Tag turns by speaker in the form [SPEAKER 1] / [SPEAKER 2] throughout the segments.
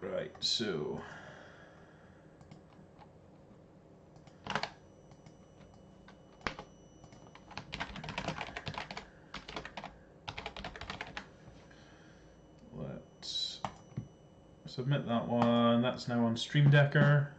[SPEAKER 1] Right, so let's submit that one. That's now on Stream Decker.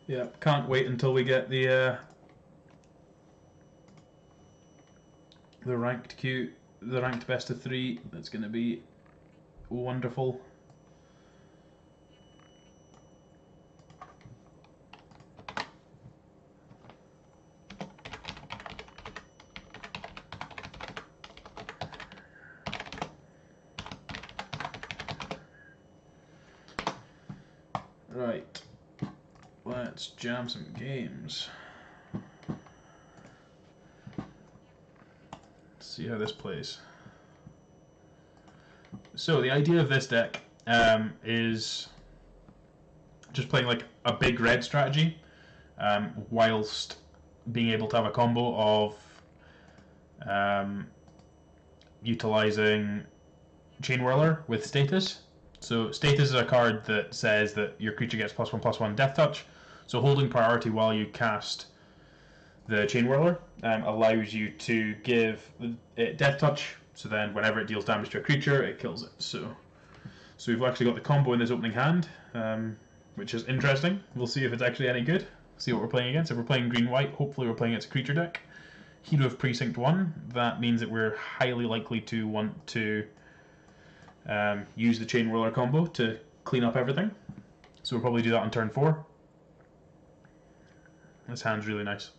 [SPEAKER 1] Yeah, can't wait until we get the ranked queue, the ranked best of 3. That's going to be wonderful. Right, let's jam some games. See how this plays. So the idea of this deck is just playing like a big red strategy, whilst being able to have a combo of utilizing Chain Whirler with status. So status is a card that says that your creature gets +1/+1 Death Touch. So holding priority while you cast the Chain Whirler allows you to give it Death Touch. So then whenever it deals damage to a creature, it kills it. So we've actually got the combo in this opening hand, which is interesting. We'll see if it's actually any good. See what we're playing against. If we're playing green-white, hopefully we're playing against a creature deck. Hero of Precinct 1, that means that we're highly likely to want to use the Chain Whirler combo to clean up everything. So we'll probably do that on turn 4. This hand's really nice.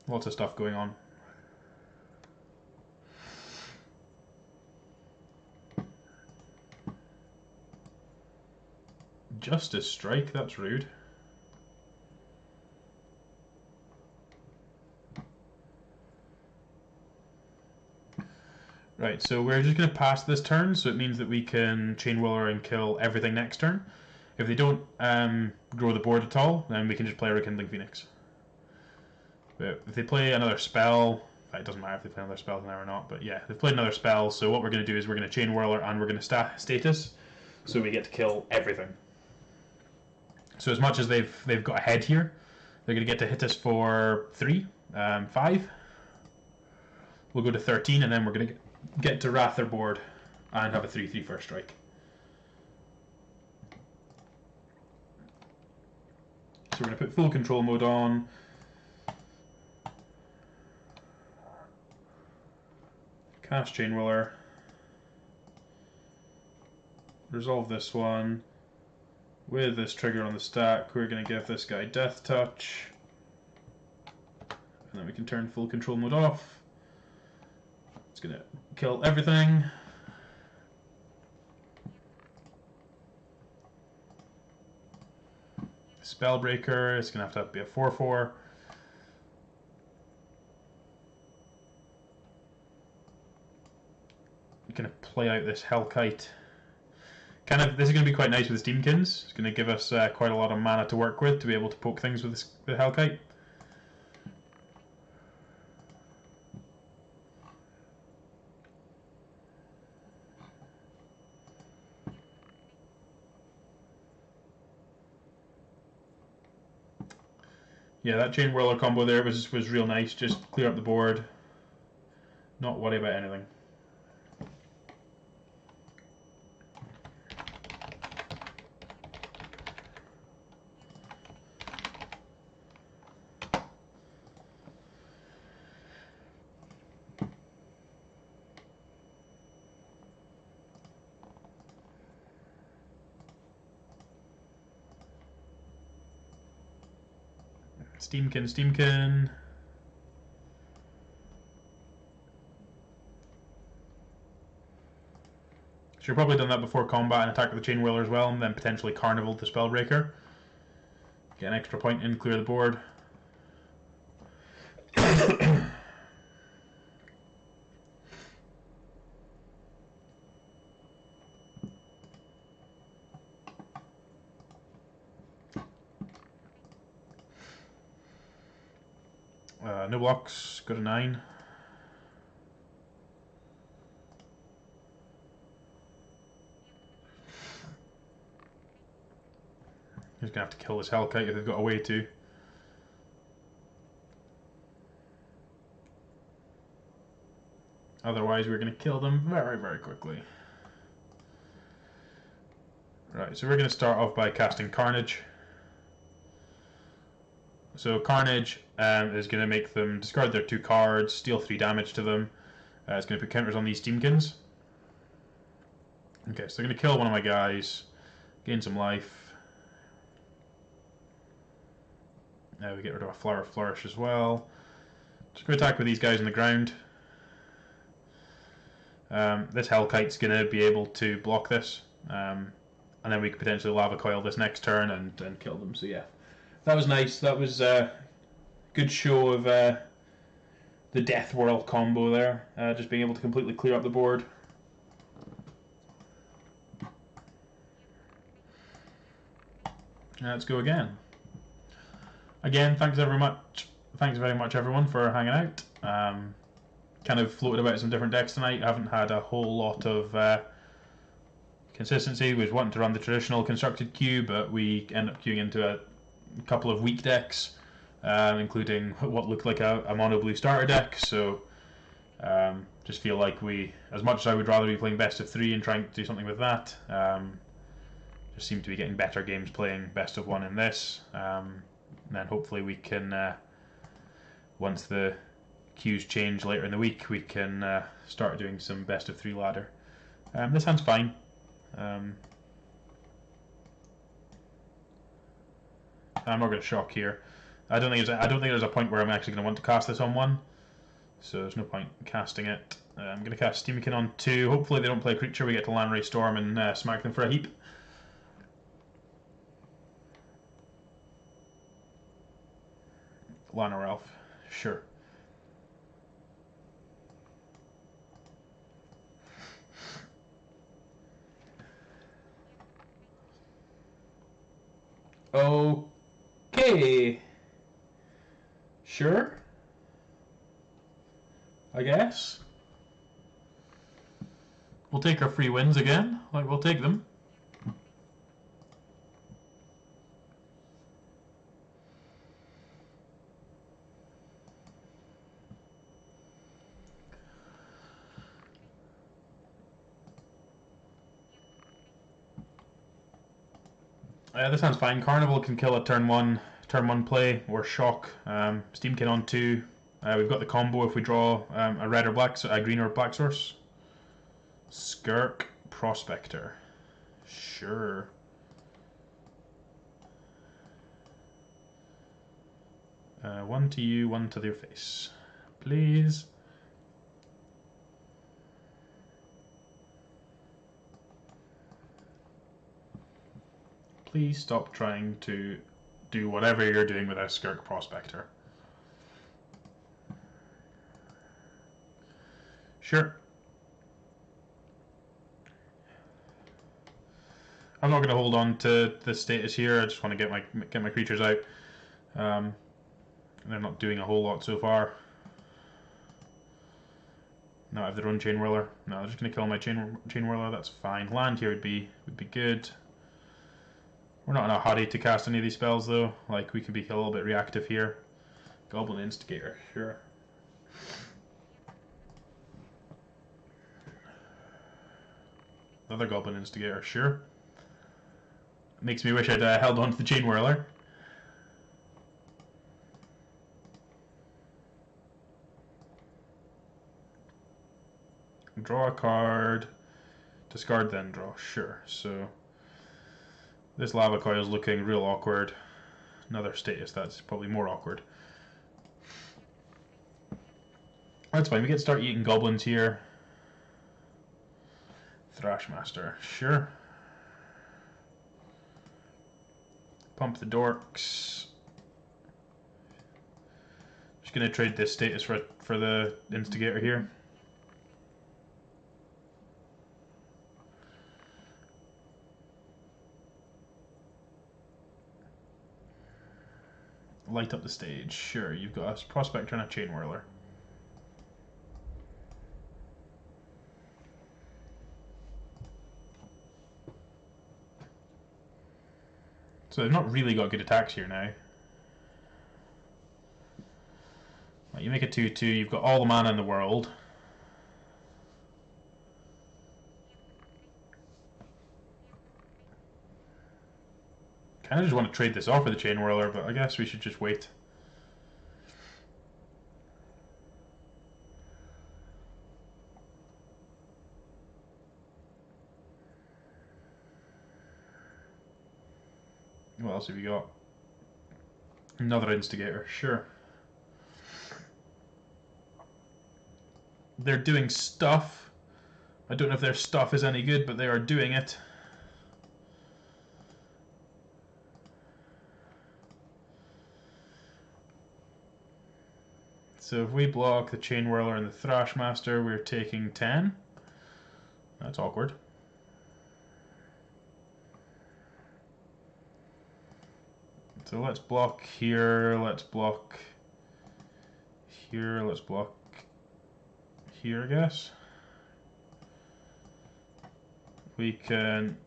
[SPEAKER 1] Lots of stuff going on. Justice Strike, that's rude. Right, so we're just going to pass this turn, so it means that we can Chain Whirler and kill everything next turn. If they don't grow the board at all, then we can just play Rekindling Phoenix. But if they play another spell, it doesn't matter if they play another spell now or not, but yeah, they've played another spell, so what we're going to do is we're going to Chain Whirler and we're going to status, so we get to kill everything. So as much as they've got ahead here, they're going to get to hit us for 3, 5. We'll go to 13, and then we're going to get to wrath their board and have a 3/3 first strike. So we're going to put full control mode on. Cast Chain Whirler. Resolve this one. With this trigger on the stack, we're going to give this guy Death Touch. And then we can turn full control mode off. It's going to kill everything. Spellbreaker, it's going to have to be a 4/4. We're going to play out this Hellkite. This is going to be quite nice with Steamkins. It's going to give us quite a lot of mana to work with to be able to poke things with the Hellkite. Yeah, that Chain Whirler combo there was real nice. Just clear up the board. Not worry about anything. Steamkin. Should have probably done that before combat and attack with the Chain Whirler as well, and then potentially Carnival the Spellbreaker. Get an extra point in, clear the board. No blocks, go to 9. He's going to have to kill this Hellkite if they've got a way to. Otherwise, we're going to kill them very, very quickly. Right, so we're going to start off by casting Carnage. So Carnage is going to make them discard their 2 cards, deal 3 damage to them. It's going to put counters on these Steamkins. Okay, so they're going to kill one of my guys, gain some life. We get rid of a Flower of Flourish as well. Just going to attack with these guys on the ground. This Hellkite's going to be able to block this. And then we could potentially Lava Coil this next turn and kill them. So yeah, that was nice. That was a good show of the Deathwhirl combo there. Just being able to completely clear up the board. Let's go again. Again, thanks very much everyone for hanging out. Kind of floated about some different decks tonight. I haven't had a whole lot of consistency. We was wanting to run the traditional constructed queue, but we end up queuing into a couple of weak decks, including what looked like a mono blue starter deck. So just feel like as much as I would rather be playing best of 3 and trying to do something with that, just seem to be getting better games playing best of 1 in this. And then hopefully we can, once the queues change later in the week, we can start doing some best of 3 ladder. This hand's fine. I'm not going to shock here. I don't think there's a point where I'm actually going to want to cast this on 1, so there's no point casting it. I'm going to cast Steamkin on 2. Hopefully they don't play a creature. We get to Landray Storm and smack them for a heap. Lana Ralph, sure. Okay. Sure. I guess. We'll take our free wins again. Like, we'll take them. This sounds fine. Carnival can kill a turn one play or shock. Steamkin on 2. We've got the combo if we draw a red or black, a green or black source. Skirk Prospector. Sure. One to you, 1 to their face. Please. Please stop trying to do whatever you're doing with a Skirk Prospector. Sure. I'm not going to hold on to the status here. I just want to get my creatures out. They're not doing a whole lot so far. No, I have their own Chain Whirler. No, they're just going to kill my Chain Whirler. That's fine. Land here would be good. We're not in a hurry to cast any of these spells though. Like, we could be a little bit reactive here. Goblin Instigator, sure. Another Goblin Instigator, sure. Makes me wish I'd held on to the Chain Whirler. Draw a card, discard, then draw, sure. So this Lava Coil is looking real awkward. Another status that's probably more awkward. That's fine, we get to start eating goblins here. Thrashmaster. Sure. Pump the dorks. Just gonna trade this status for the instigator here. Light up the stage. Sure, you've got a prospector and a chain whirler. So they've not really got good attacks here now. You make a 2/2, you've got all the mana in the world. Kind of just want to trade this off with the chain whirler, but I guess we should just wait. What else have we got? Another instigator, sure. They're doing stuff. I don't know if their stuff is any good, but they are doing it. So if we block the chain whirler and the Thrashmaster, we're taking 10. That's awkward. So let's block here, let's block here, let's block here, I guess. We can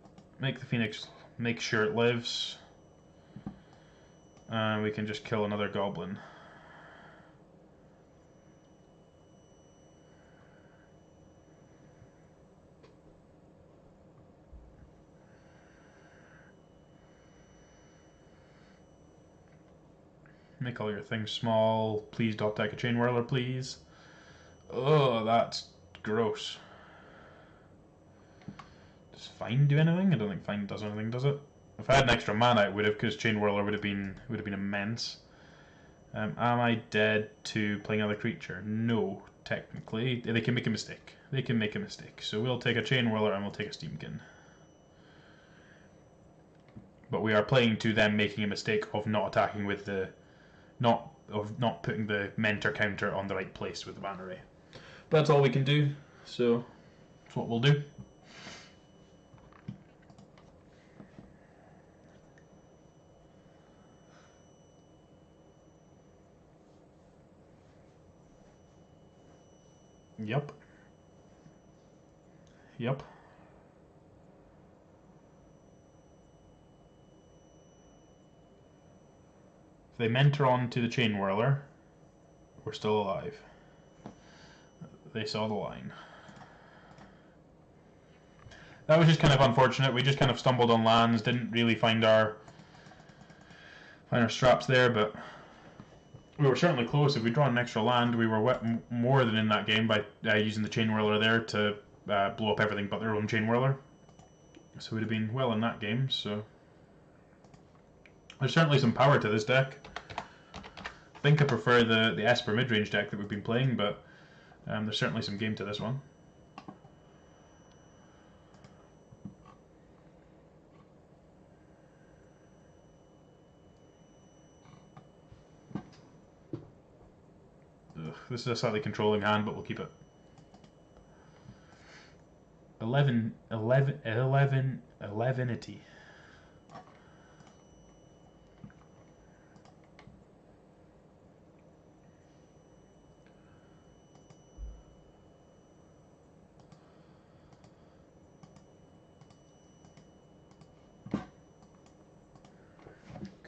[SPEAKER 1] make the Phoenix, make sure it lives. And we can just kill another goblin. Make all your things small. Please don't attack a chain whirler, please. Oh, that's gross. Does Find do anything? I don't think Find does anything, does it? If I had an extra mana, it would have, because chain whirler would have been immense. Am I dead to playing another creature? No, technically. They can make a mistake. They can make a mistake. So we'll take a chain whirler and we'll take a steamkin. But we are playing to them making a mistake of not attacking with the not putting the mentor counter on the right place with the mana ray. But that's all we can do, so that's what we'll do. Yep. Yep. If they mentor on to the chain whirler, we're still alive. They saw the line. That was just kind of unfortunate. We just kind of stumbled on lands, didn't really find our straps there, but we were certainly close. If we'd drawn an extra land, we were more than in that game by using the chain whirler there to blow up everything but their own chain whirler. So we'd have been well in that game. So there's certainly some power to this deck. I think I prefer the Esper mid-range deck that we've been playing, but there's certainly some game to this one. Ugh, this is a slightly controlling hand, but we'll keep it. 11-ity.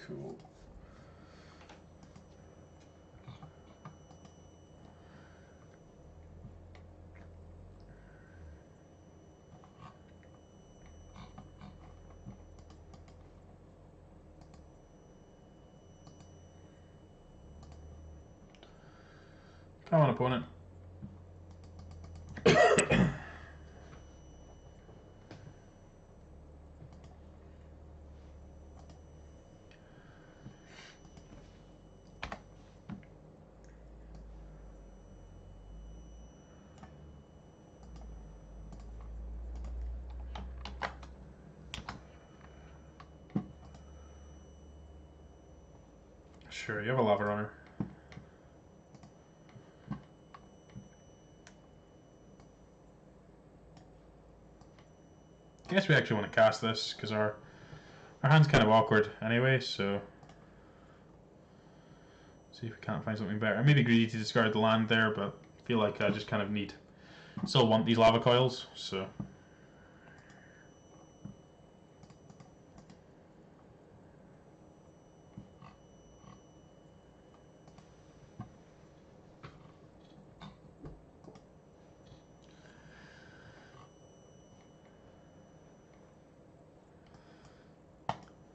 [SPEAKER 1] Cool. Come on, opponent. Sure, you have a lava runner. Guess we actually want to cast this because our hand's kind of awkward anyway, so see if we can't find something better. I may be greedy to discard the land there, but I feel like I just kind of still want these lava coils, so.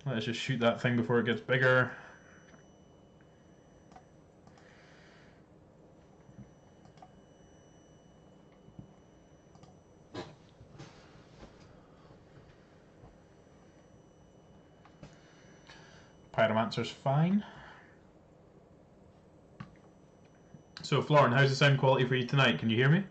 [SPEAKER 1] Let's just shoot that thing before it gets bigger. Pyromancer's fine. So, Florin, how's the sound quality for you tonight? Can you hear me?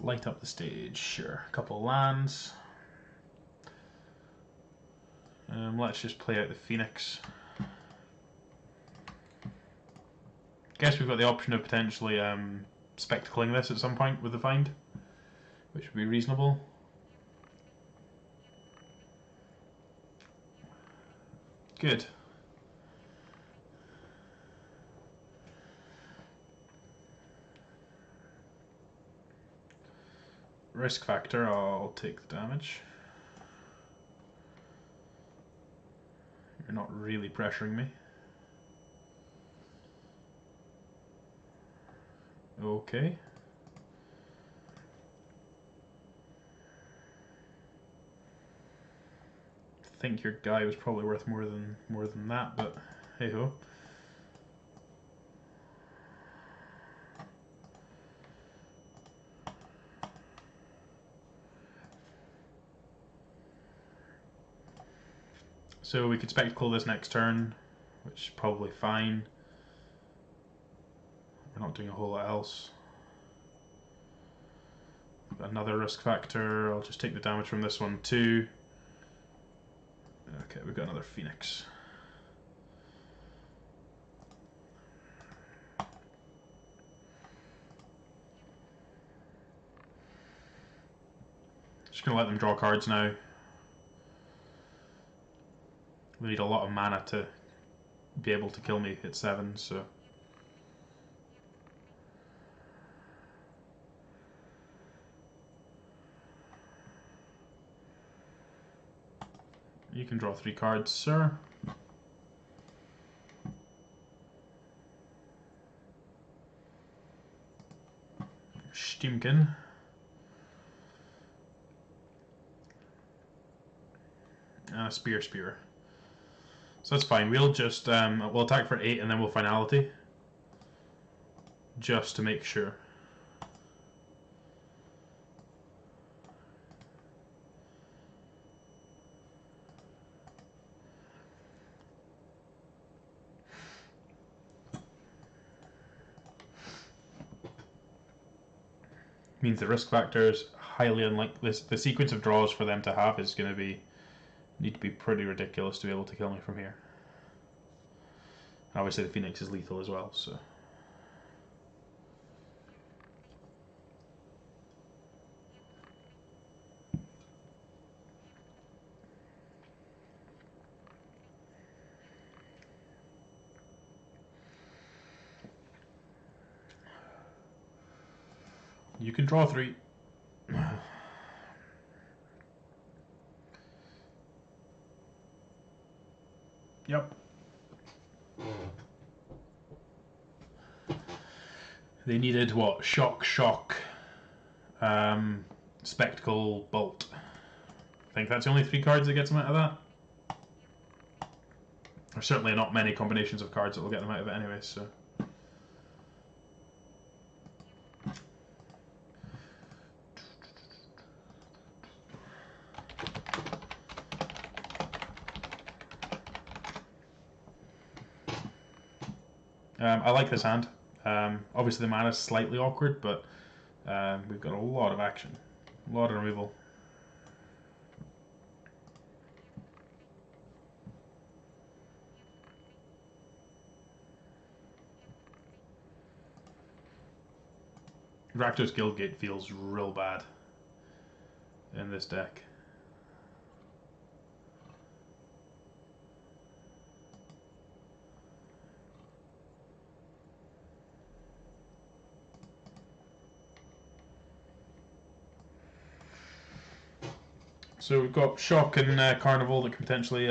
[SPEAKER 1] Light up the stage, sure. A couple of lands. Let's just play out the Phoenix. Guess we've got the option of potentially spectacling this at some point with the find, which would be reasonable. Good. Risk factor, I'll take the damage. You're not really pressuring me. Okay. I think your guy was probably worth more than that, but hey ho. So we could spectacle this next turn, which is probably fine. We're not doing a whole lot else. Another risk factor, I'll just take the damage from this one too. Okay, we've got another Phoenix. Just gonna let them draw cards now. We need a lot of mana to be able to kill me at 7, so. You can draw 3 cards, sir. Stimmken. And a Spear. So that's fine. We'll just we'll attack for 8 and then we'll finality, just to make sure. Means the risk factor is highly unlikely. The sequence of draws for them to have is going to need to be pretty ridiculous to be able to kill me from here. Obviously the Phoenix is lethal as well, so. You can draw 3. Yep. They needed what? Shock, Spectacle, Bolt. I think that's the only 3 cards that gets them out of that. There's certainly not many combinations of cards that will get them out of it anyway, so. I like this hand. Obviously the mana is slightly awkward, but we've got a lot of action. A lot of removal. Rakdos Guildgate feels real bad in this deck. So we've got Shock and Carnival that can potentially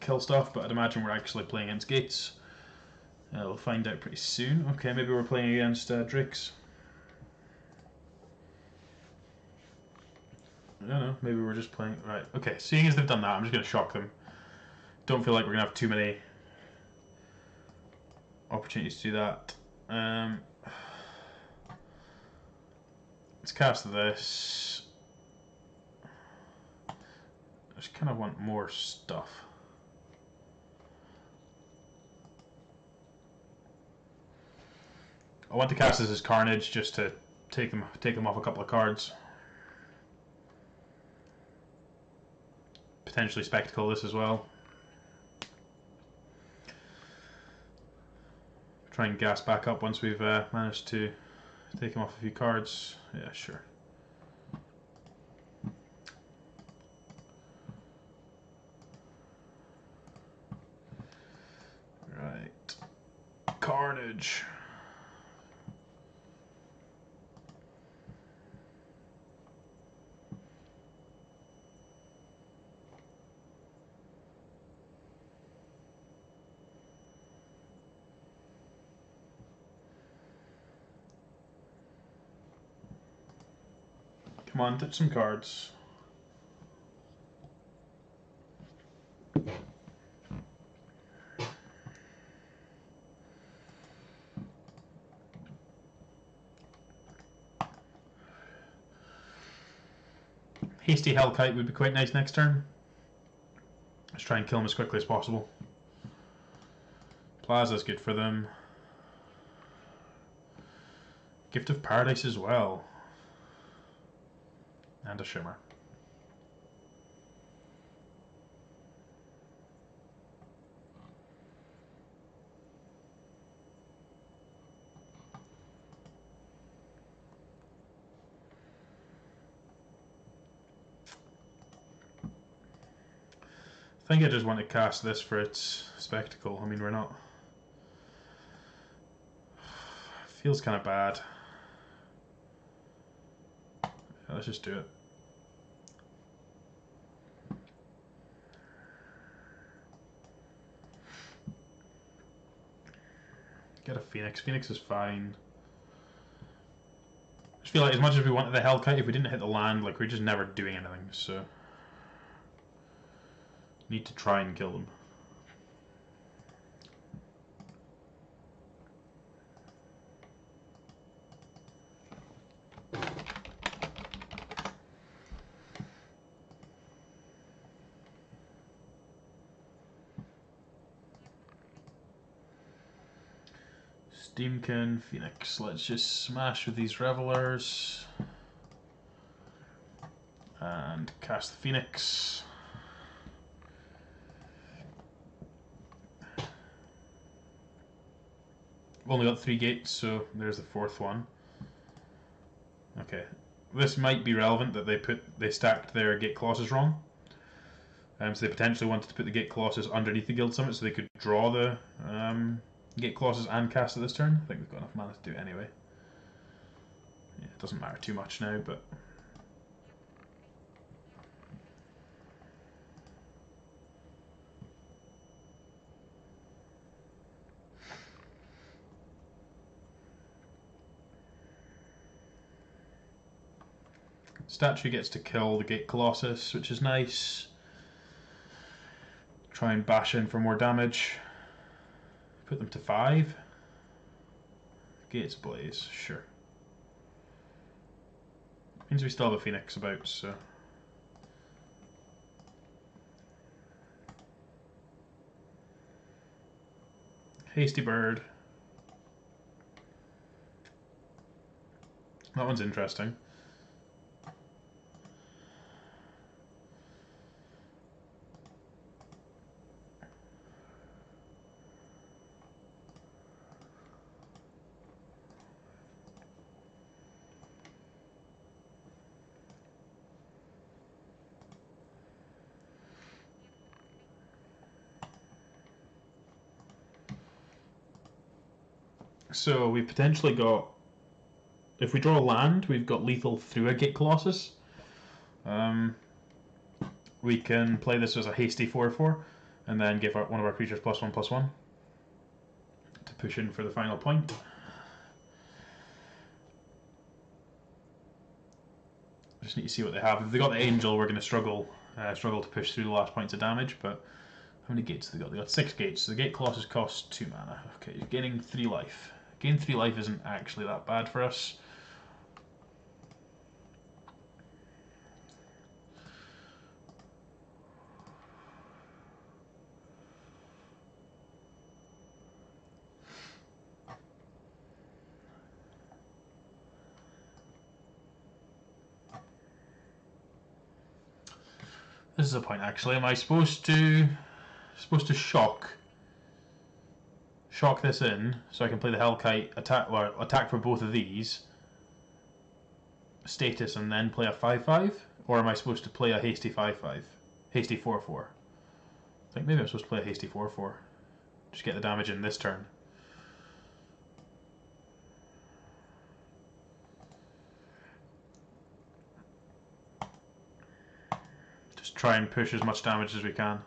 [SPEAKER 1] kill stuff, but I'd imagine we're actually playing against Gates. We'll find out pretty soon. Okay, maybe we're playing against Drakes. I don't know, maybe we're just playing... Right, okay, seeing as they've done that, I'm just going to shock them. Don't feel like we're going to have too many opportunities to do that. Let's cast this. I just kind of want more stuff. I want to cast this as Carnage just to take them off a couple of cards. Potentially Spectacle this as well. Try and gas back up once we've managed to take him off a few cards. Yeah, sure. Right. Carnage. Come on, touch some cards. Hasty Hellkite would be quite nice next turn. Let's try and kill him as quickly as possible. Plaza's good for them. Gift of Paradise as well. And a Shimmer. I think I just want to cast this for its Spectacle. I mean, we're not... Feels kind of bad. Yeah, let's just do it. Get a Phoenix. Phoenix is fine. I just feel like as much as we wanted the Hellkite, if we didn't hit the land, like, we're just never doing anything, so... Need to try and kill them. Steamkin, Phoenix. Let's just smash with these Revelers. And cast the Phoenix. We've only got 3 gates, so there's the 4th one. Okay. This might be relevant that they stacked their gate colossus wrong. So they potentially wanted to put the gate colossus underneath the Guild Summit so they could draw the gate colossus and cast it this turn. I think they've got enough mana to do it anyway. Yeah, it doesn't matter too much now, but... Statue gets to kill the Gate Colossus, which is nice. Try and bash in for more damage. Put them to 5. Gates Blaze, sure. Means we still have a Phoenix about, so... Hasty Bird. That one's interesting. So we've potentially got, if we draw land, we've got lethal through a Gate Colossus. We can play this as a hasty 4/4, and then give one of our creatures +1/+1 to push in for the final point. Just need to see what they have. If they got the Angel, we're going to struggle to push through the last points of damage. But how many gates have they got? They got 6 gates. So the Gate Colossus costs 2 mana. Okay, you're gaining 3 life. Gain 3 life isn't actually that bad for us. This is a point actually. Am I supposed to shock this in so I can play the Hellkite attack for both of these, status, and then play a 5/5? Or am I supposed to play a hasty 5/5? Hasty 4/4? I think maybe I'm supposed to play a hasty 4/4. Just get the damage in this turn. Just try and push as much damage as we can.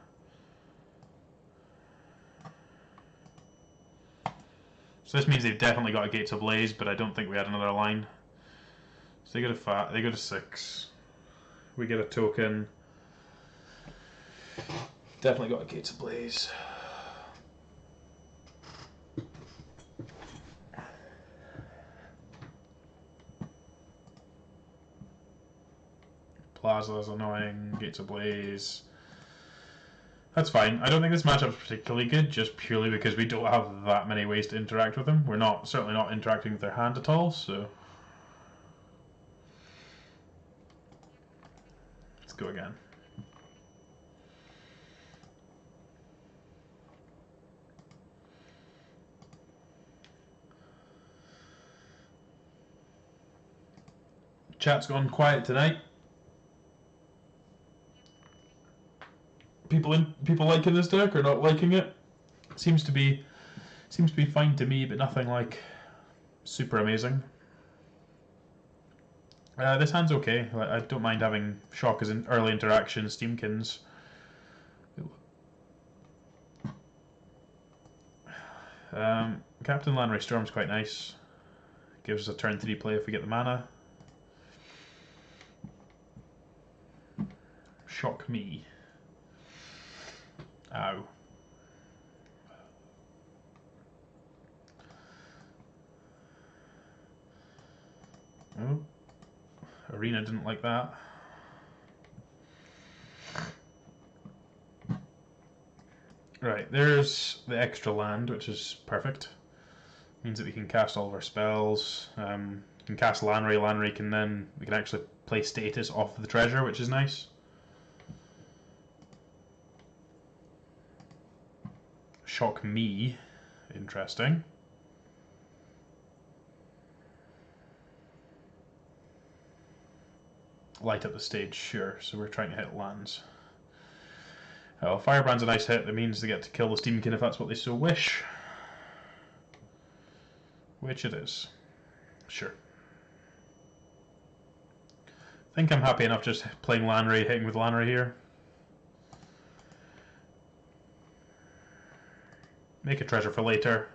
[SPEAKER 1] So this means they've definitely got a Gates Ablaze, but I don't think we had another line. So they go to 6. We get a token. Definitely got a Gates Ablaze. Plaza's annoying. Gates Ablaze. That's fine. I don't think this matchup's particularly good, just purely because we don't have that many ways to interact with them. We're certainly not interacting with their hand at all, so let's go again. Chat's gone quiet tonight. People liking this deck or not liking it? Seems to be fine to me, but nothing like super amazing. This hand's okay. I don't mind having shock as an early interaction, Steamkins. Captain Lanray Storm's quite nice. Gives us a turn 3 play if we get the mana. Shock me. Ow. Oh. Arena didn't like that. Right, there's the extra land, which is perfect. Means that we can cast all of our spells. We can cast Lanray. Lanray can then, we can actually play status off of the treasure, which is nice. Shock me. Interesting. Light up the stage, sure. So we're trying to hit lands. Oh, Firebrand's a nice hit. That means they get to kill the Steamkin if that's what they so wish. Which it is. Sure. I think I'm happy enough just playing Lanray, hitting with Lanray here. Make a treasure for later.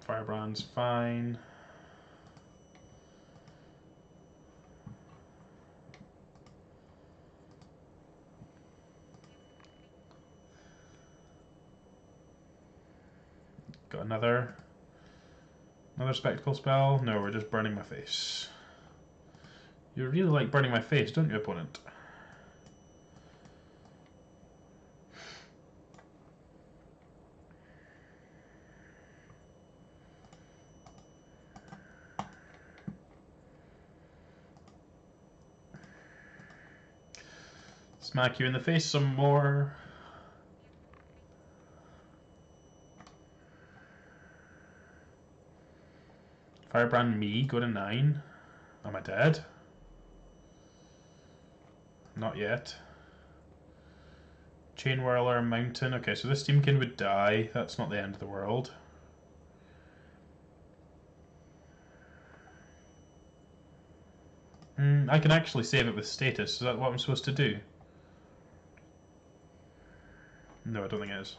[SPEAKER 1] Firebrand's fine. Got another spectacle spell? No, we're just burning my face. You really like burning my face, don't you, opponent? Smack you in the face some more. Firebrand me, go to 9. Am I dead? Not yet. Chain Whirler, Mountain. Okay, so this Steamkin would die. That's not the end of the world. I can actually save it with status. Is that what I'm supposed to do? No, I don't think it is.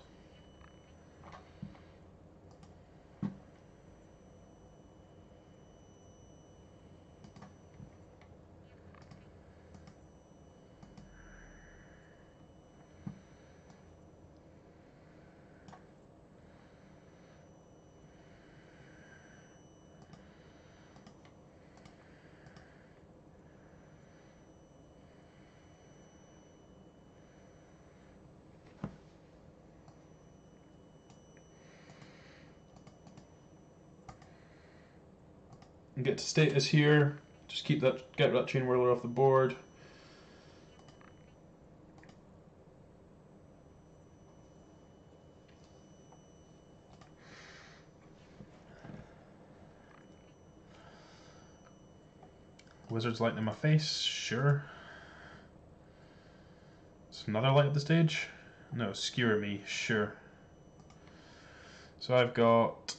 [SPEAKER 1] And get to status here. Just keep that, get that Chain Whirler off the board. Wizard's light in my face, sure. It's another light at the stage. No, skewer me, sure. So I've got.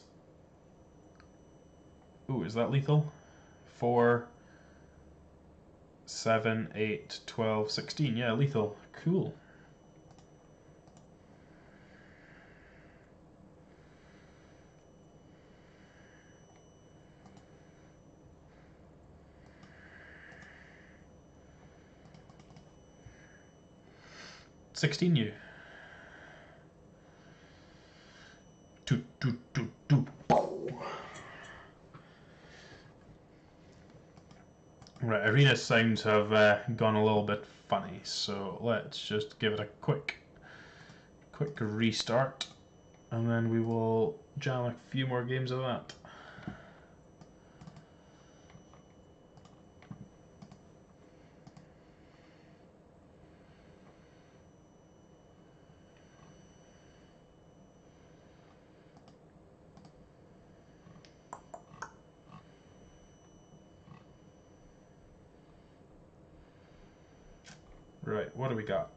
[SPEAKER 1] Ooh, is that lethal? 4, 7, 8, 12, 16. Yeah, lethal. Cool. You. Do, do, do, do. Right, arena sounds have gone a little bit funny, so let's just give it a quick restart, and then we will jam a few more games of that. Right, what do we got?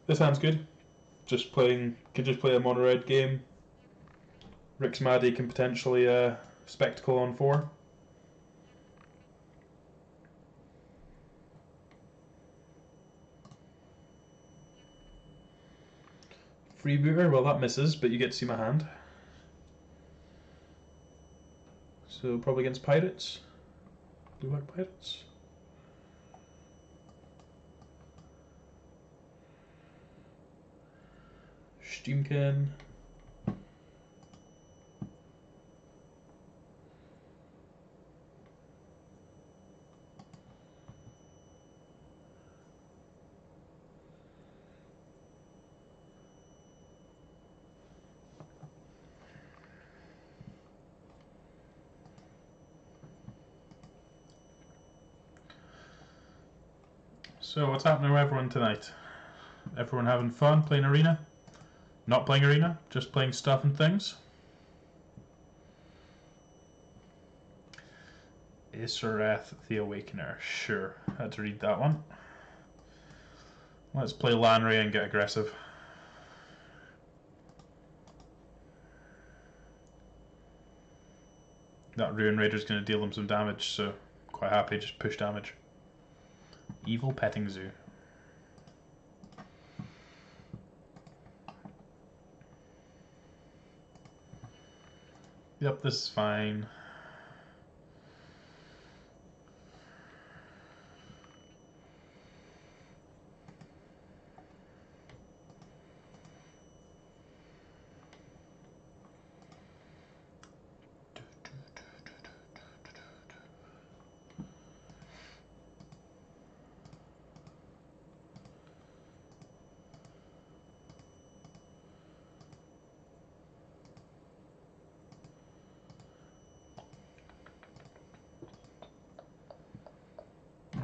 [SPEAKER 1] This hand's good. Can just play a mono red game. Rick's Maddie can potentially spectacle on 4. Freebooter, well that misses, but you get to see my hand. So probably against Pirates. Blue Black Pirates. Steamkin. So what's happening with everyone tonight? Everyone having fun playing Arena? Not playing Arena? Just playing stuff and things? Isareth the Awakener. Sure, had to read that one. Let's play Lanry and get aggressive. That Ruin Raider's going to deal them some damage, so quite happy, just push damage. Evil Petting Zoo. Yep, this is fine.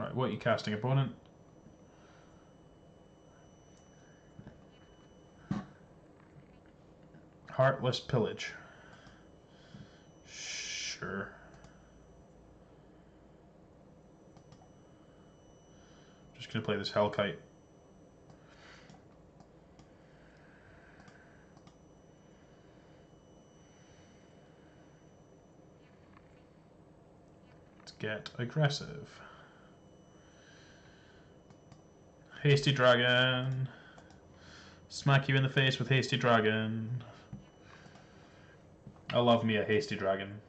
[SPEAKER 1] Alright, what are you casting, opponent? Heartless Pillage. Sure. Just gonna play this Hellkite. Let's get aggressive. Hasty Dragon. Smack you in the face with Hasty Dragon. I love me a Hasty Dragon.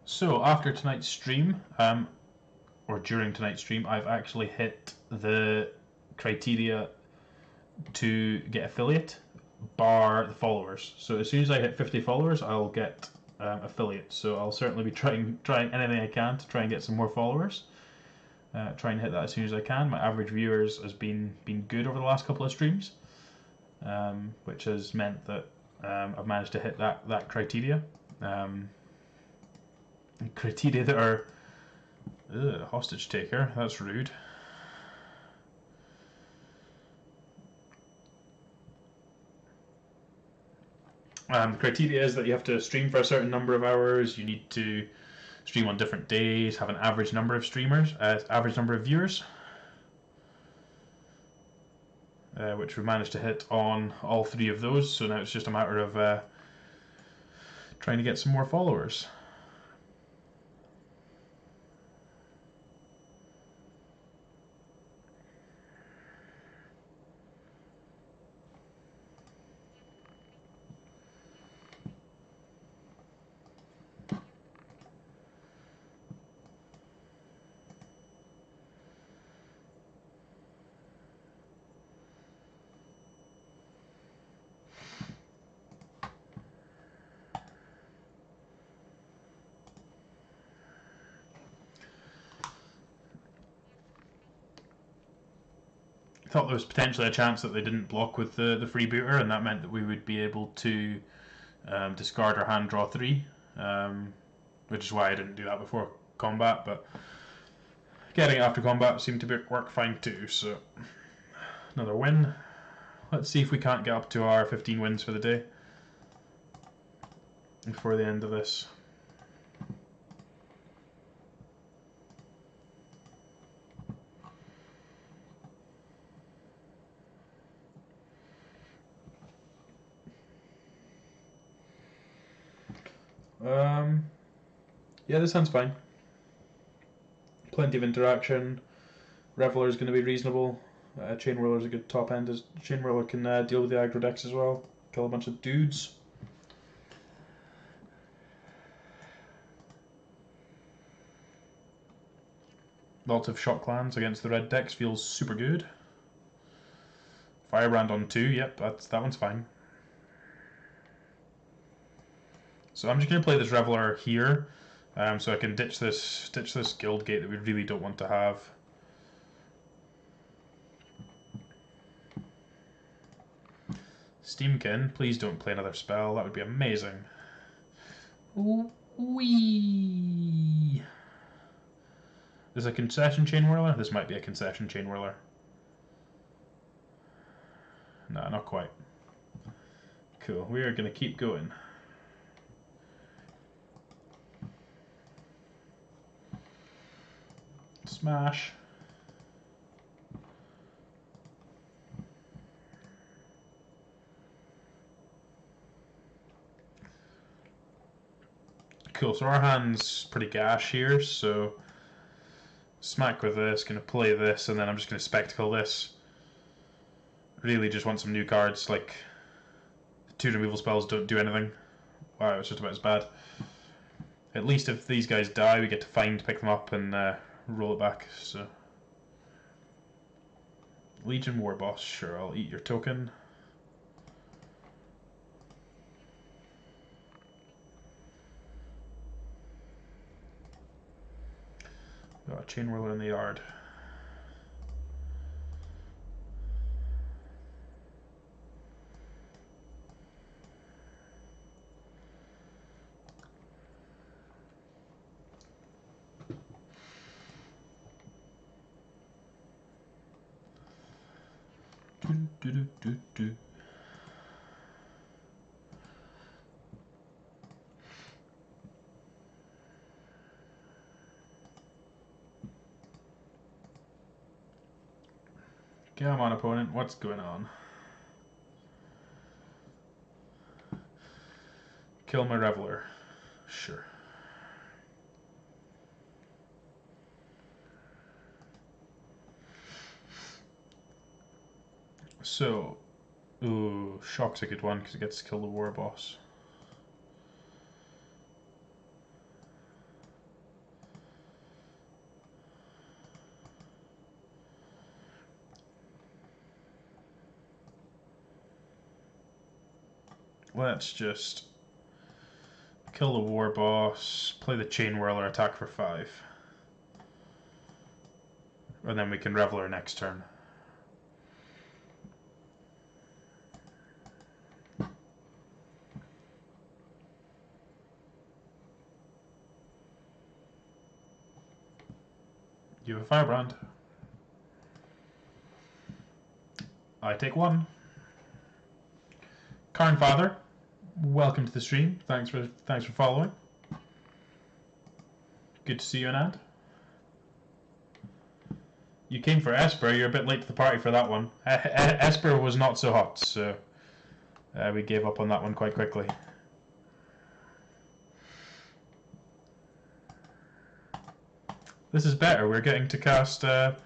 [SPEAKER 1] So after tonight's stream, or during tonight's stream, I've actually hit the criteria to get affiliate, bar the followers. So as soon as I hit 50 followers, I'll get affiliate. So I'll certainly be trying anything I can to try and get some more followers. Try and hit that as soon as I can. My average viewers has been good over the last couple of streams, which has meant that I've managed to hit that criteria. Criteria that are hostage taker. That's rude. The criteria is that you have to stream for a certain number of hours. You need to stream on different days. Have an average number of streamers, average number of viewers, which we managed to hit on all 3 of those. So now it's just a matter of trying to get some more followers. I thought there was potentially a chance that they didn't block with the freebooter, and that meant that we would be able to discard our hand, draw 3, which is why I didn't do that before combat, but getting it after combat seemed to work fine too, so another win. Let's see if we can't get up to our 15 wins for the day before the end of this. Yeah, this sounds fine. Plenty of interaction. Reveler is going to be reasonable. Chainwhirler is a good top end. Chainwhirler can deal with the aggro decks as well. Kill a bunch of dudes. Lots of shot clans against the red decks feels super good. Firebrand on 2, yep, that one's fine. So I'm just going to play this Reveler here, so I can ditch this guild gate that we really don't want to have. Steamkin, please don't play another spell, that would be amazing. Wee. Is a concession Chainwhirler? This might be a concession Chainwhirler. No, not quite. Cool, we are going to keep going. Smash. Cool, so our hand's pretty gash here, so smack with this, gonna play this, and then I'm just gonna spectacle this. Really just want some new cards, like 2 removal spells don't do anything. Wow, it's just about as bad. At least if these guys die, we get to pick them up and roll it back, so. Legion War Boss, sure, I'll eat your token. Got a Chainwhirler in the yard. Do. Come on, opponent. What's going on? Kill my Reveler. Sure. So, ooh, Shock's a good one because it gets to kill the war boss. Let's just kill the war boss, play the Chain Whirler, attack for 5. And then we can Reveler next turn. You have a Firebrand. I take 1. Karn Father, welcome to the stream. Thanks for following. Good to see you, Anand. You came for Esper. You're a bit late to the party for that one. Esper was not so hot, so we gave up on that one quite quickly. This is better. We're getting to cast 4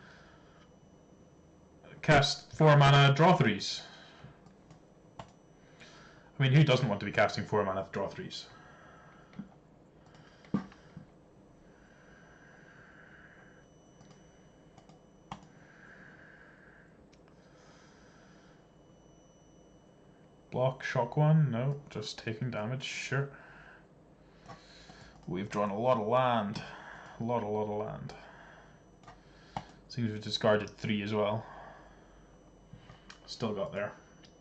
[SPEAKER 1] mana draw 3s. I mean, who doesn't want to be casting 4 mana draw 3s? Block, shock 1? No, just taking damage, sure. We've drawn a lot of land. A lot of land. Seems we've discarded 3 as well. Still got there.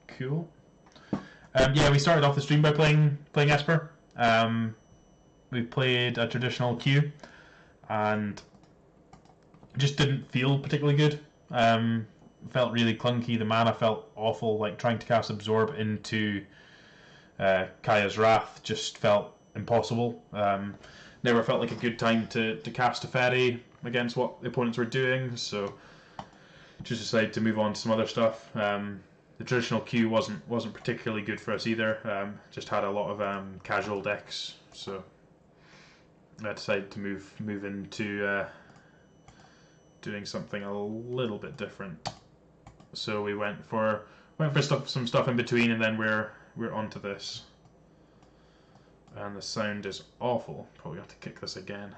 [SPEAKER 1] Cool. Yeah, we started off the stream by playing Esper. We played a traditional queue, and just didn't feel particularly good. Felt really clunky. The mana felt awful. Like trying to cast Absorb into Kaya's Wrath just felt impossible. Never felt like a good time to cast a Fairy against what the opponents were doing. So just decided to move on to some other stuff. The traditional queue wasn't particularly good for us either. Just had a lot of casual decks, so I decided to move into doing something a little bit different. So we went for some stuff in between, and then we're onto this. And the sound is awful. Probably have to kick this again.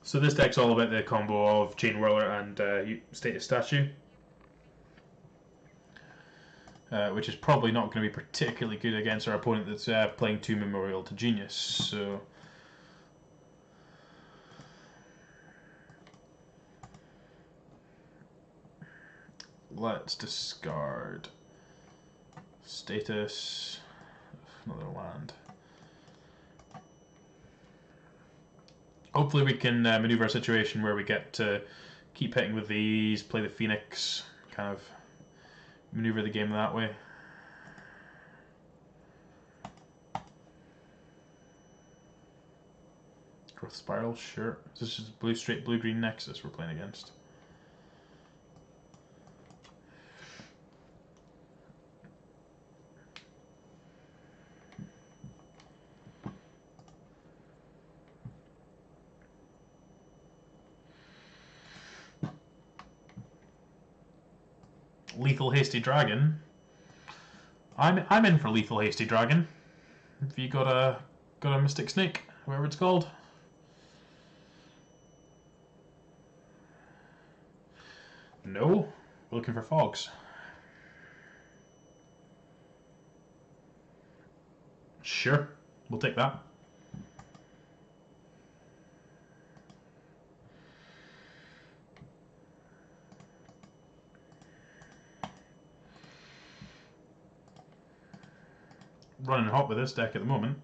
[SPEAKER 1] So this deck's all about the combo of Chain Whirler and Status Statue, which is probably not going to be particularly good against our opponent that's playing 2 Memorial to Genius. So let's discard Status, another land. Hopefully we can maneuver a situation where we get to keep hitting with these, play the Phoenix, kind of maneuver the game that way. Growth Spiral, sure. This is straight blue-green Nexus we're playing against. Lethal Hasty Dragon. I'm in for Lethal Hasty Dragon. Have you got a Mystic Snake, whatever it's called? No, we're looking for fogs. Sure, we'll take that. Running hot with this deck at the moment.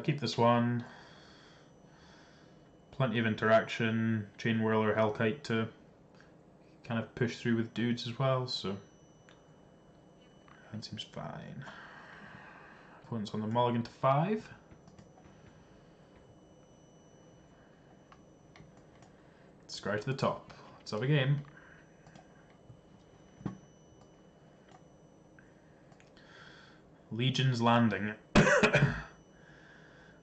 [SPEAKER 1] Keep this one. Plenty of interaction. Chain Whirler, Hellkite to kind of push through with dudes as well, so that seems fine. Opponent's on the mulligan to 5. Scry to the top. Let's have a game. Legion's Landing.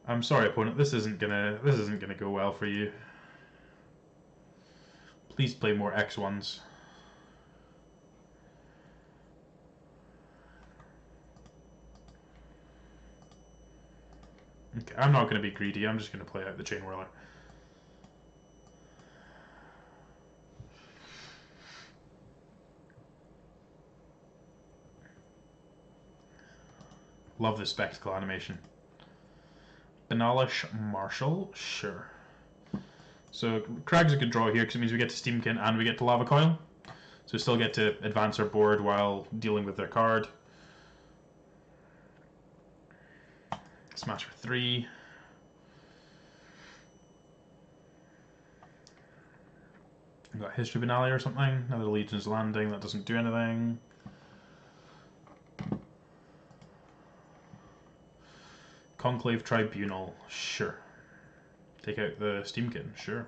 [SPEAKER 1] I'm sorry, opponent. This isn't gonna go well for you. Please play more X1s. Okay, I'm not gonna be greedy. I'm just gonna play out the Chain Whirler. Love the spectacle animation. Banalish Marshal, sure. So Crag's a good draw here because it means we get to Steamkin and we get to Lava Coil. So we still get to advance our board while dealing with their card. Smash for 3. We've got History Banale or something. Another Legion's Landing, that doesn't do anything. Conclave Tribunal, sure. Take out the Steamkin, sure.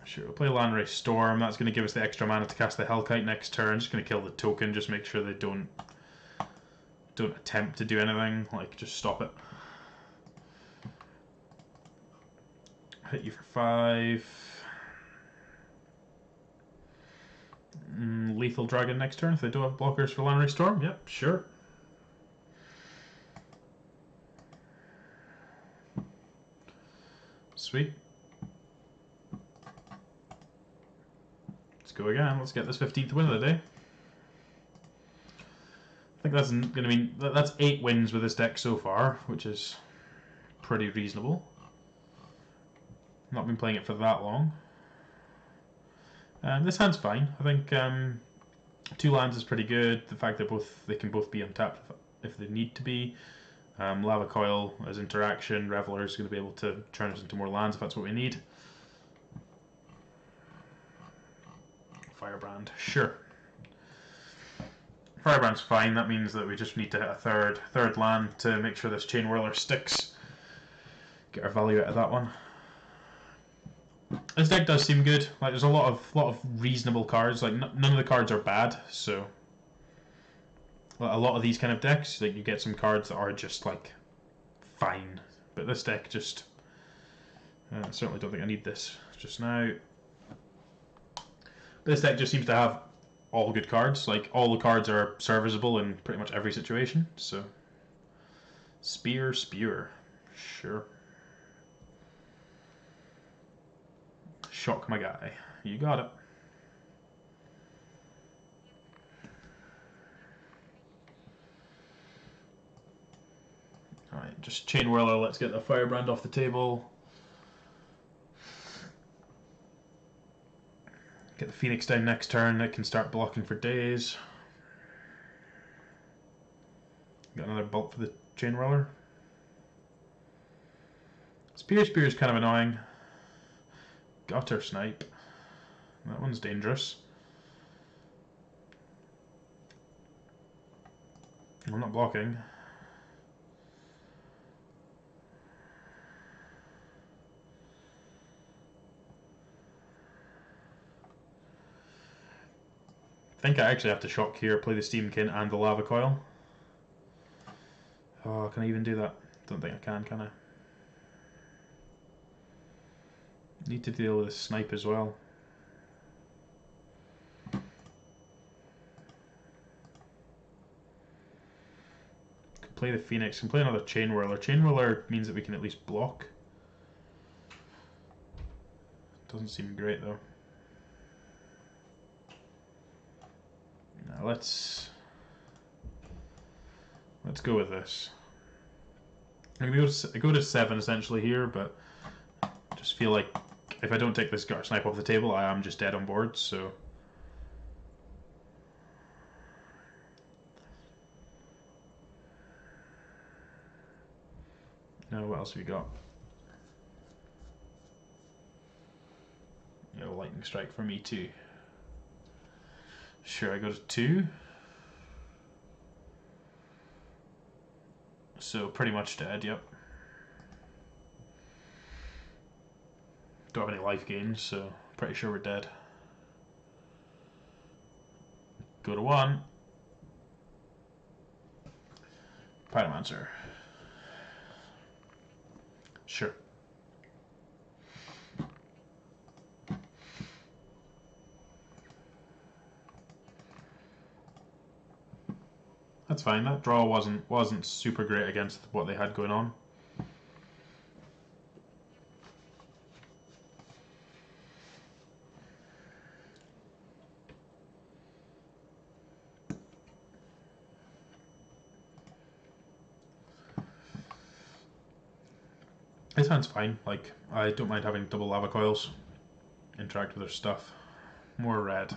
[SPEAKER 1] Sure, we'll play Landray Storm. That's going to give us the extra mana to cast the Hellkite next turn. Just going to kill the token, just make sure they don't attempt to do anything. Like, just stop it. Hit you for 5. Lethal Dragon next turn if they don't have blockers for Landray Storm. Yep, sure. Sweet. Let's go again. Let's get this 15th win of the day. I think that's going to mean that's 8 wins with this deck so far, which is pretty reasonable. Not been playing it for that long. This hand's fine. I think 2 lands is pretty good. The fact that they can both be untapped if they need to be. Lava Coil as interaction. Reveler is going to be able to turn us into more lands if that's what we need. Firebrand, sure. Firebrand's fine. That means that we just need to hit a third land to make sure this Chain Whirler sticks. Get our value out of that one. This deck does seem good. Like there's a lot of reasonable cards. Like none of the cards are bad. So a lot of these kind of decks, like you get some cards that are just like fine. But this deck just, I certainly don't think I need this just now. This deck just seems to have all good cards. Like all the cards are serviceable in pretty much every situation. So Spear, sure. Shock my guy. You got it. Alright, just Chain Whirler, let's get the Firebrand off the table. Get the Phoenix down next turn, it can start blocking for days. Got another bolt for the Chain Whirler. Spear is kind of annoying. Gutter Snipe. That one's dangerous. I'm not blocking. I think I actually have to shock here, play the Steamkin and the Lava Coil. Oh, can I even do that? Don't think I can I? Need to deal with a Snipe as well. Can play the Phoenix, can play another Chain Whirler. Chain Whirler means that we can at least block. Doesn't seem great though. Now let's go with this. I'm gonna go to 7 essentially here, but I just feel like if I don't take this Gutter Snipe off the table, I am just dead on board, so. What else have we got? Yeah, lightning strike for me too. Sure, I go to 2. So pretty much dead, yep. Don't have any life gains, so pretty sure we're dead. Go to 1. Pyromancer. Sure. That's fine. That draw wasn't super great against what they had going on. This hand's fine. Like, I don't mind having double lava coils interact with their stuff. More red.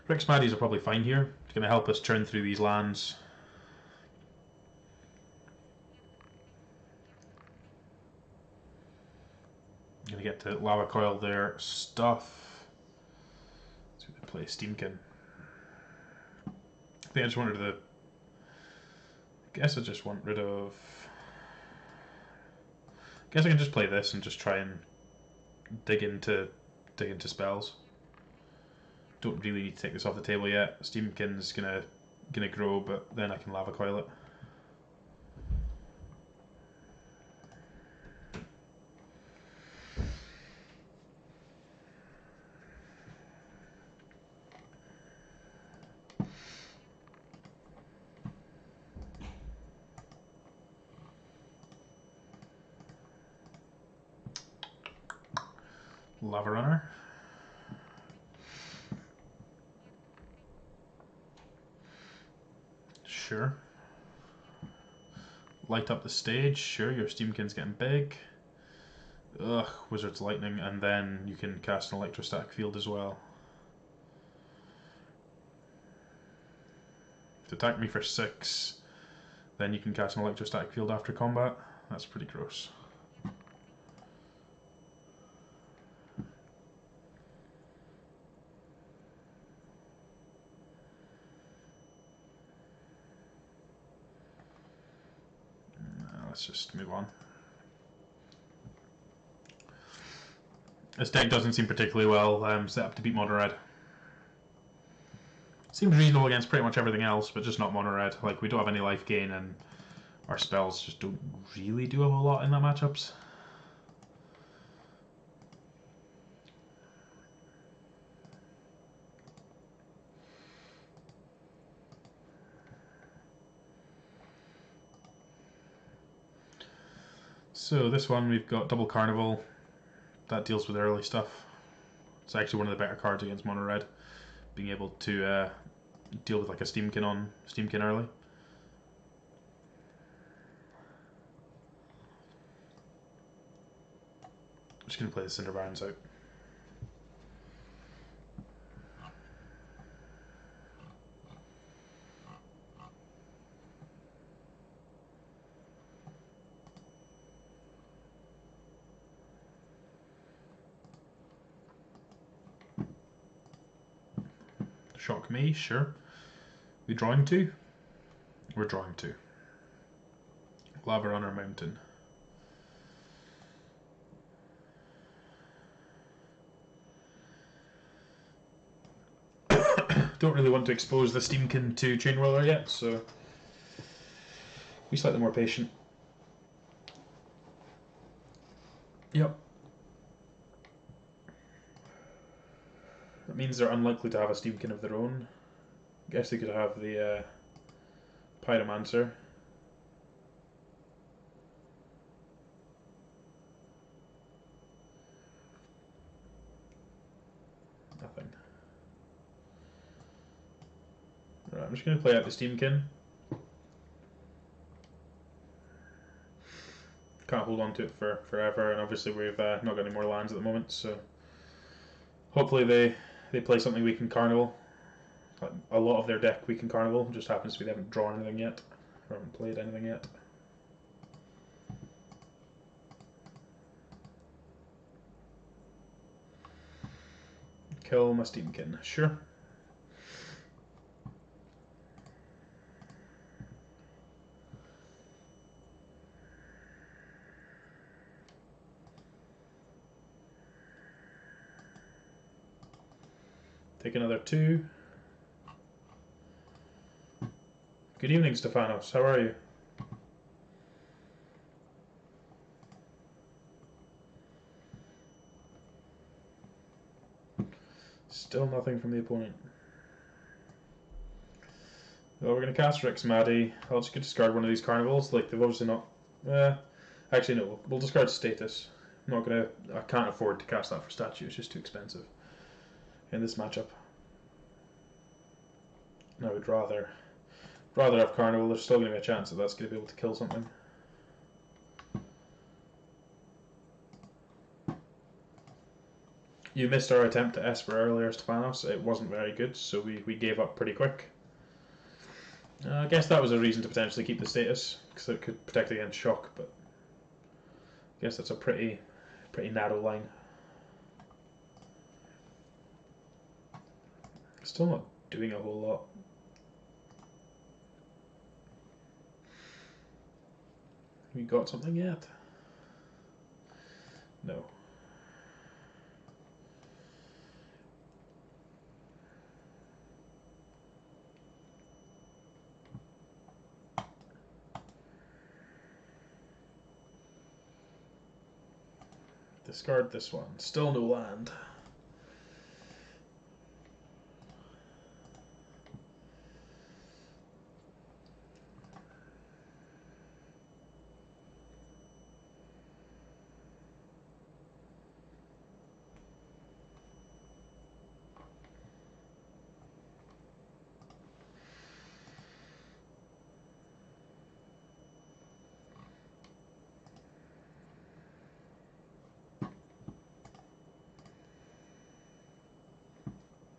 [SPEAKER 1] Rick's Maddies are probably fine here. It's going to help us churn through these lands. I'm going to get to lava coil their stuff. Let's see if they play Steamkin. I think I just wanted to. Guess I just want rid of. Guess I can just play this and just try and dig into spells. Don't really need to take this off the table yet. Steamkin's gonna grow, but then I can lava coil it. Lava Runner. Sure. Light up the stage. Sure, your Steamkin's getting big. Ugh, Wizard's Lightning, and then you can cast an electrostatic field as well. To attack me for 6, then you can cast an electrostatic field after combat. That's pretty gross. Let's just move on. This deck doesn't seem particularly well set up to beat Mono Red. Seems reasonable against pretty much everything else, but just not Mono Red. Like, we don't have any life gain, and our spells just don't really do a whole lot in that matchups. So this one we've got Double Carnival. That deals with early stuff. It's actually one of the better cards against Mono Red, being able to deal with like a Steamkin early. I'm just gonna play the Cinder Barons out. Shock me, sure. We drawing 2? We're drawing 2. Lava Runner Mountain. Don't really want to expose the Steamkin to Chainwhirler yet, so be slightly more patient. Yep. That means they're unlikely to have a Steamkin of their own. I guess they could have the Pyromancer. Nothing. Right, I'm just going to play out the Steamkin. Can't hold on to it for forever, and obviously we've not got any more lands at the moment, so hopefully they play something weak in Carnival. Like a lot of their deck weak in Carnival, just happens to be they haven't drawn anything yet. Haven't played anything yet. Kill my Steamkin. Sure. Take another 2. Good evening, Stefanos. How are you? Still nothing from the opponent. Well, we're going to cast Rix Maddie. I'll just discard one of these carnivals. Like, they've obviously not... actually, no. We'll discard Status. I'm not going to... I can't afford to cast that for statue. It's just too expensive in this matchup. I would rather have Carnival. There's still going to be a chance that that's going to be able to kill something. You missed our attempt to Esper earlier, Stefanos. It wasn't very good, so we gave up pretty quick. I guess that was a reason to potentially keep the Status, because it could protect against shock, but I guess that's a pretty narrow line. Still not doing a whole lot. We got something yet? No. Discard this one. Still no land.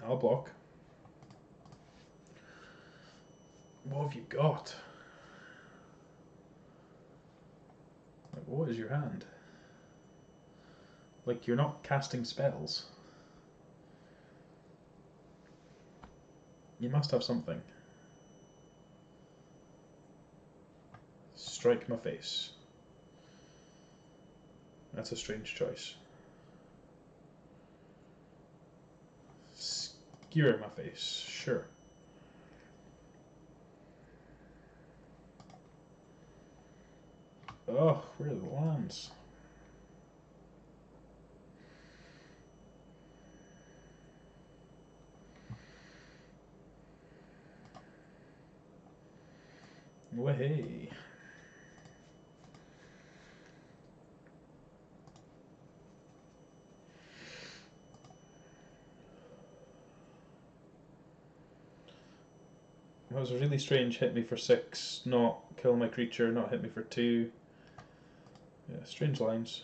[SPEAKER 1] I'll block. What have you got? Like, what is your hand? Like, you're not casting spells. You must have something. Strike my face. That's a strange choice. Skewer my face. Sure. Oh, where are the lands? Way. That was a really strange hit me for 6, not kill my creature, not hit me for 2. Yeah, strange lines.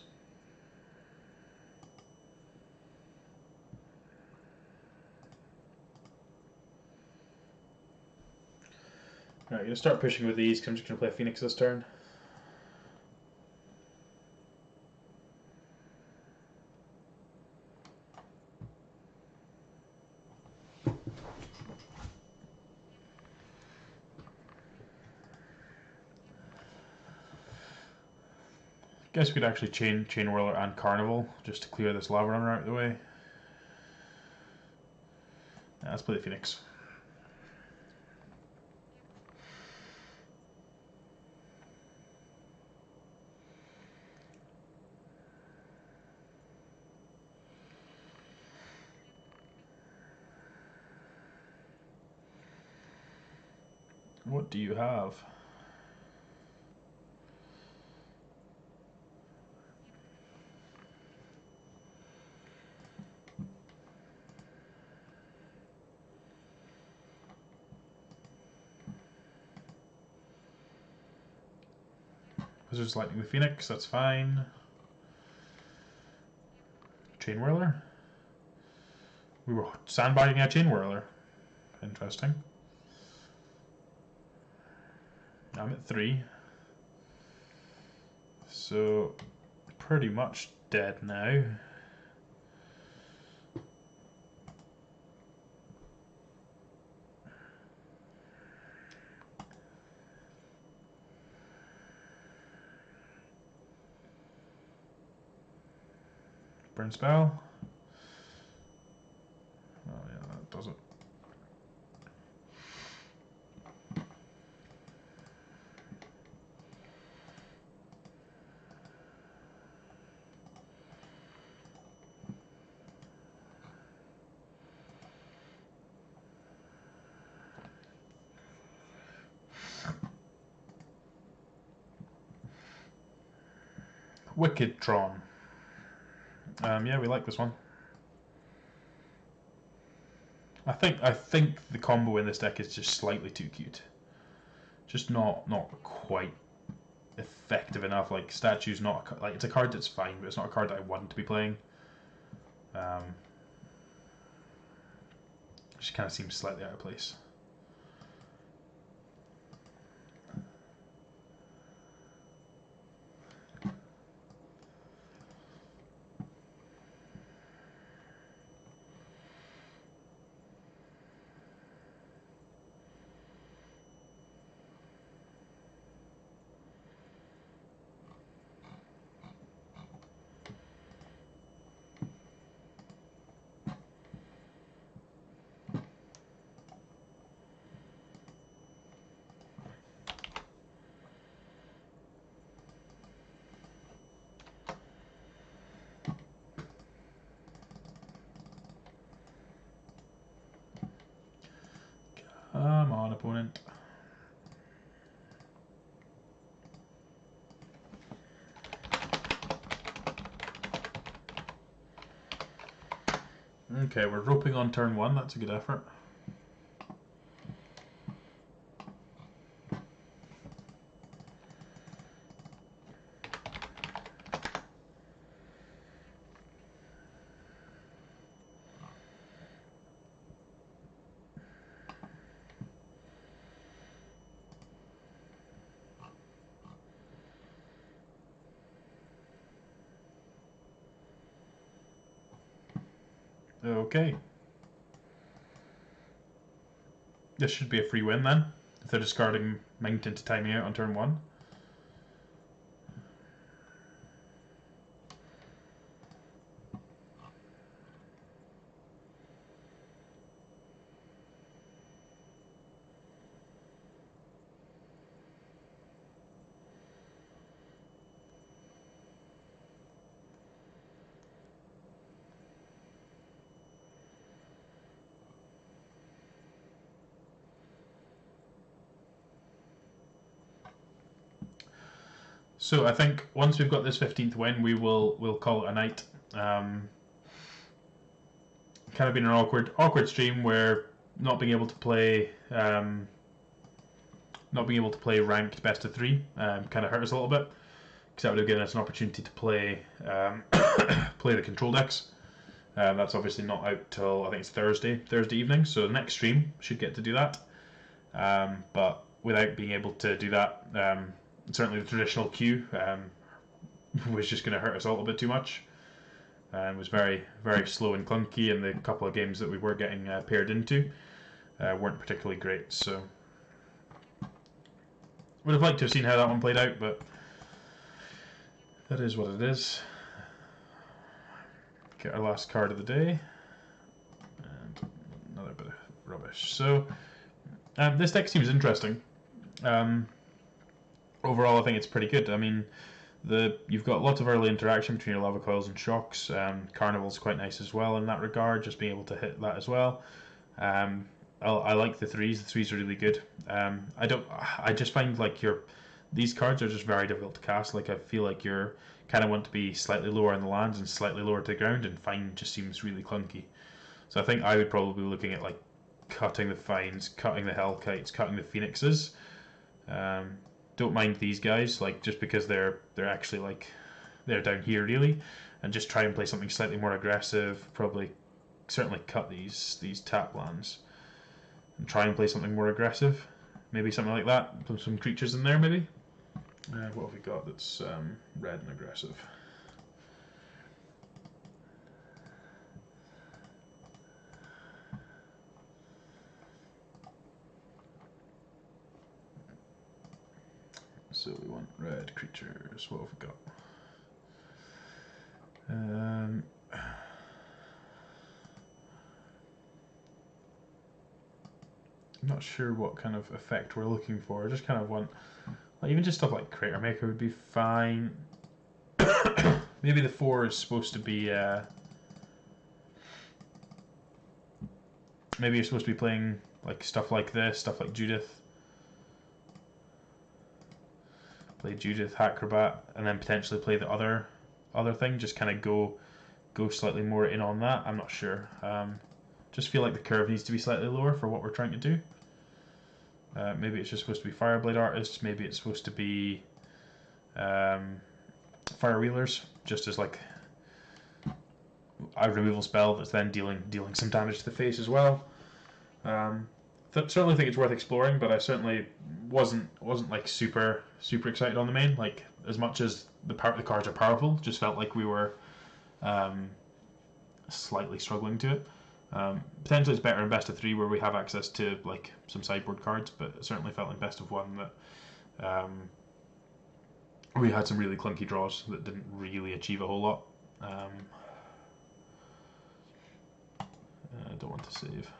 [SPEAKER 1] Alright, I'm going to start pushing with these because I'm just going to play Phoenix this turn. Guess we could actually chain Whirler and Carnival just to clear this Lava Runner out of the way. Yeah, let's play the Phoenix. What do you have? Wizard's Lightning the Phoenix, that's fine. Chain Whirler? We were sandbagging a Chain Whirler. Interesting. I'm at 3. So, pretty much dead now. Burn spell. Oh yeah, that does it. Wicked Tron. Yeah, we like this one. I think the combo in this deck is just slightly too cute. Just not quite effective enough. Like Statue's not like it's a card that's fine, but it's not a card that I want to be playing. Just kind of seems slightly out of place. Come on, opponent. Okay, we're roping on turn 1. That's a good effort. Okay. This should be a free win then, if they're discarding Mountain to time me out on turn 1. So I think once we've got this 15th win, we'll call it a night. Kind of been an awkward stream where not being able to play ranked best of 3 kind of hurt us a little bit, because that would have given us an opportunity to play play the control decks. That's obviously not out till I think it's Thursday evening. So the next stream should get to do that. But without being able to do that, certainly the traditional queue was just going to hurt us a little bit too much. It was very slow and clunky, and the couple of games that we were getting paired into weren't particularly great. So would have liked to have seen how that one played out, but that is what it is. Get our last card of the day, and another bit of rubbish. So this deck seems interesting. Overall, I think it's pretty good. I mean, you've got lots of early interaction between your lava coils and shocks. Carnival's quite nice as well in that regard, just being able to hit that as well. I like the threes. The threes are really good. I just find like these cards are just very difficult to cast. Like I feel like you're kind of want to be slightly lower in the lands and slightly lower to the ground, and fine just seems really clunky. So I think I would probably be looking at like cutting the fines, cutting the hellkites, cutting the phoenixes. Don't mind these guys, like just because they're actually like they're down here really, and just try and play something slightly more aggressive. Probably certainly cut these tap lands and try and play something more aggressive. maybe something like that. Put some creatures in there, maybe. What have we got that's red and aggressive? So we want red creatures. What have we got? I'm not sure what kind of effect we're looking for. I just kind of want, like, even just stuff like Crater Maker would be fine. Maybe the 4 is supposed to be. Maybe you're supposed to be playing like stuff like this, stuff like Judith. Play Judith, Acrobat, and then potentially play the other thing. Just kind of go slightly more in on that. I'm not sure. Just feel like the curve needs to be slightly lower for what we're trying to do. Maybe it's just supposed to be Fireblade Artists. Maybe it's supposed to be Fire Wheelers, just as like a removal spell that's then dealing some damage to the face as well. Certainly think it's worth exploring, but I certainly wasn't like super excited on the main. Like, as much as the cards are powerful, just felt like we were slightly struggling to it. Potentially it's better in best of 3 where we have access to like some sideboard cards, but it certainly felt in best of 1 that we had some really clunky draws that didn't really achieve a whole lot. I don't want to save.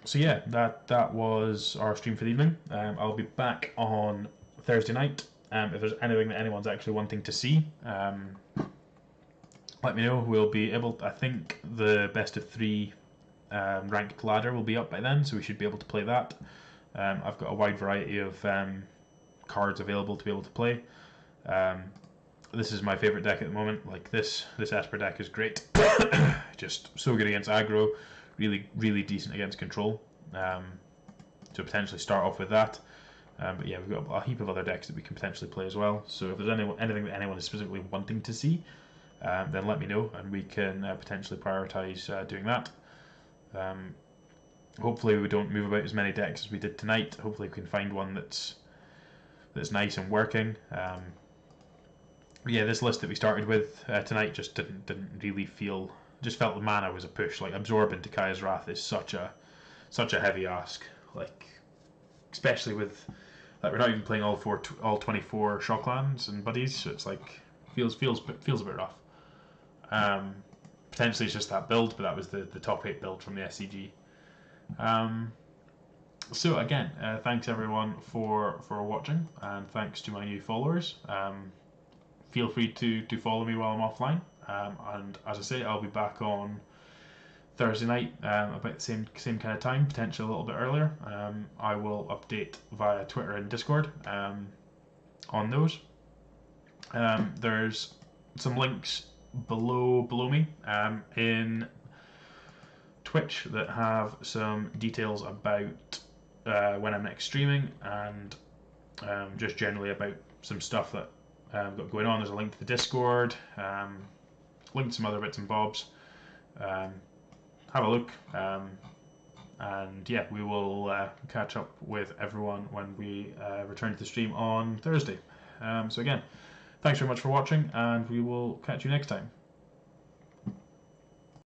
[SPEAKER 1] So yeah, that was our stream for the evening. I'll be back on Thursday night. If there's anything that anyone's actually wanting to see, let me know. We'll be able. I think the best of 3 ranked ladder will be up by then, so we should be able to play that. I've got a wide variety of cards available to be able to play. This is my favorite deck at the moment. Like this Esper deck is great. Just so good against aggro. Really decent against control. So potentially start off with that. But yeah, we've got a heap of other decks that we can potentially play as well. So if there's anything that anyone is specifically wanting to see, then let me know, and we can potentially prioritize doing that. Hopefully we don't move about as many decks as we did tonight. Hopefully we can find one that's nice and working. But yeah, this list that we started with tonight just didn't really feel. Just felt the mana was a push. Like, Absorb into Kaya's Wrath is such a heavy ask. Like, especially with, like, we're not even playing all 24 Shocklands and buddies, so it's like feels a bit rough. Potentially it's just that build, but that was the top 8 build from the SCG. So again, thanks everyone for watching, and thanks to my new followers. Feel free to follow me while I'm offline. And as I say, I'll be back on Thursday night about the same kind of time, potentially a little bit earlier. I will update via Twitter and Discord on those. There's some links below me in Twitch that have some details about when I'm next streaming, and just generally about some stuff that I've got going on. There's a link to the Discord, link to some other bits and bobs. Have a look, and yeah, we will catch up with everyone when we return to the stream on Thursday. So again, thanks very much for watching, and we will catch you next time.